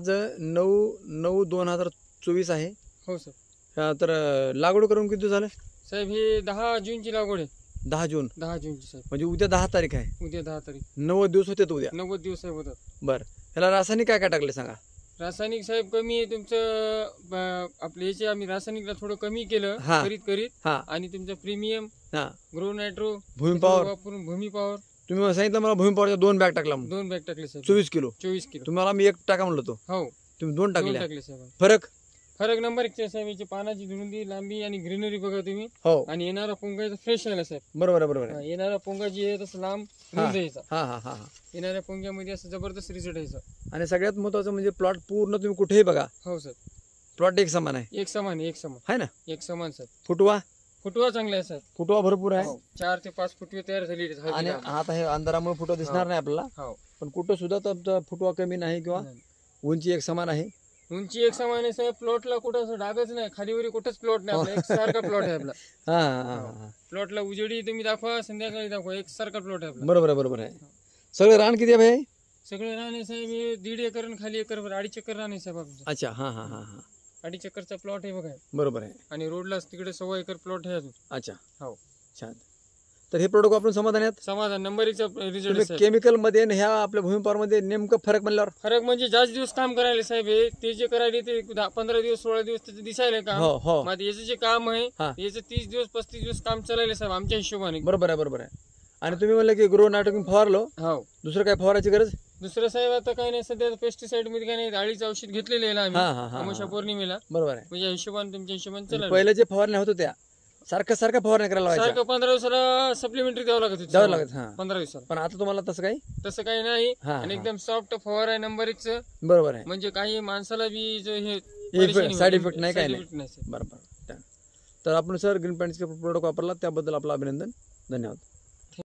आज 9/9/2024 आहे. हो सर. तर लागवड करून किती दिवस झाले साहेब? हे 10 जूनची लागवड आहे. 10 जून 10 जूनची साहेब. म्हणजे उद्या 10 तारीख आहे. उद्या 10 तारीख. 90 दिवस होते उद्या. 90 दिवस साहेब होतात. बरं, ह्याला रासायनिक काय काय टाकले सांगा. रासायनिक साहेब कमी आहे तुमचं. आपले याचे आम्ही रासायनिकला थोडं कमी केलं हा. करीत हा आणि तुमचं प्रीमियम हा ग्रो नायट्रो भूमी पॉवर वापरून भूमी पॉवर तुम्ही मला सांगितलं, मला भूमी पॉवरच्या 2 बॅग टाकला म्हणून 2 बॅग टाकले साहेब. 24 किलो. 24 किलो. तुम्हाला मी 1 टाका म्हणलो होतो, हो तुम्ही 2 2 टाकले. टाकले साहेब. फरक नंबर 1 साहेब. याची पानाची रुंदी, लांबी आणि ग्रीनरी बघा तुम्ही. हो आणि येणारा पोंगा फ्रेश आहे साहेब. बरोबर आहे, बरोबर आहे. येणारा पोंगा जी आहे तसं लांब रुंद यायचा. हा हा हा हा येणाऱ्या पोंग्यामध्ये असं जबरदस्त रिझल्ट यायचा. आणि सगळ्यात महत्वाचं म्हणजे प्लॉट पूर्ण तुम्ही कुठेही बघा, हो सर. प्लॉट एक समान आहे. एक समान आहे ना. एक समान सर. फुटवा चांगला आहे सर. फुटवा भरपूर आहे. 4 ते 5 फुटवे तयार झालेले आहेत. आणि आता हे अंधारामुळे फुटवा दिसणार नाही आपल्याला, हो. पण कुठं सुद्धा तुमचा फुटवा कमी नाही किंवा उंची एक समान आहे. उंची एक समान आहे साहेब. प्लॉटला कुठं असं डागच नाही, खालीवरी कुठंच प्लॉट नाही आपला. एकसारखा प्लॉट आहे आपला. हा हा हा प्लॉटला उजेडी तुम्ही दाखवा, संध्याकाळी दाखवा, एकसारखा प्लॉट आहे आपला. बरोबर आहे, बरोबर आहे. सगळं रान किती आहे भाई? सगळे रान आहे साहेब हे 1.5 एकर आणि खाली एकर 2.5 एकर रान आहे साहेब आपलं. अच्छा हा हा हा हा 2.5 एकरचा प्लॉट आहे बघा. बरोबर आहे. आणि रोडला तिकडे 1.25 एकर प्लॉट आहे अजून. अच्छा हो छान. तर हे प्रोडक्ट वापरून समाधान आहेत? समाधान. Number 1चा result. केमिकल मध्ये आणि ह्या आपल्या भूमी पॉवर मध्ये नेमकं फरक म्हणल्यावर? फरक म्हणजे जास्त दिवस काम करायला साहेब. हे ते जे करायला ते 15 दिवस 16 दिवस त्याचं दिसायला काम. हो हो मग याचं जे काम आहे हा. याचं 30 दिवस 35 दिवस काम चालायला साहेब आमच्या हिशोबाने. बरोबर आहे, बरोबर आहे. आणि तुम्ही म्हणलं की ग्रो नायट्रोजन फवारलो, हो. दुसरं काय फवारायची गरज? दुसरं साहेब आता काही नाही सध्या पेस्टिसाइड मध्ये काही नाही. अळीचं औषध घेतलेलं आहे हा, हा, हा, आम्ही पौर्णिमेला. बरोबर आहे. म्हणजे हिशोबाने तुमच्या हिशोबाने चला. पहिले जे फवारण्या होत होत्या सारखं फवारण्या करायला लावायच्या. सारखं 15 दिवसाला सप्लिमेंटरी द्यावं लागत. हा 15 दिवसाला. पण आता तुम्हाला तसं काही तसं काही नाही. हा, आणि हा. एकदम सॉफ्ट फवार आहे नंबर 1चं. बरोबर आहे. म्हणजे काही माणसाला बी जो हे साईड इफेक्ट नाही, काही नाही. नाही. बरोबर. तर आपण सर ग्रीन पॅन्टचे प्रोडक्ट वापरला त्याबद्दल आपलं अभिनंदन. धन्यवाद.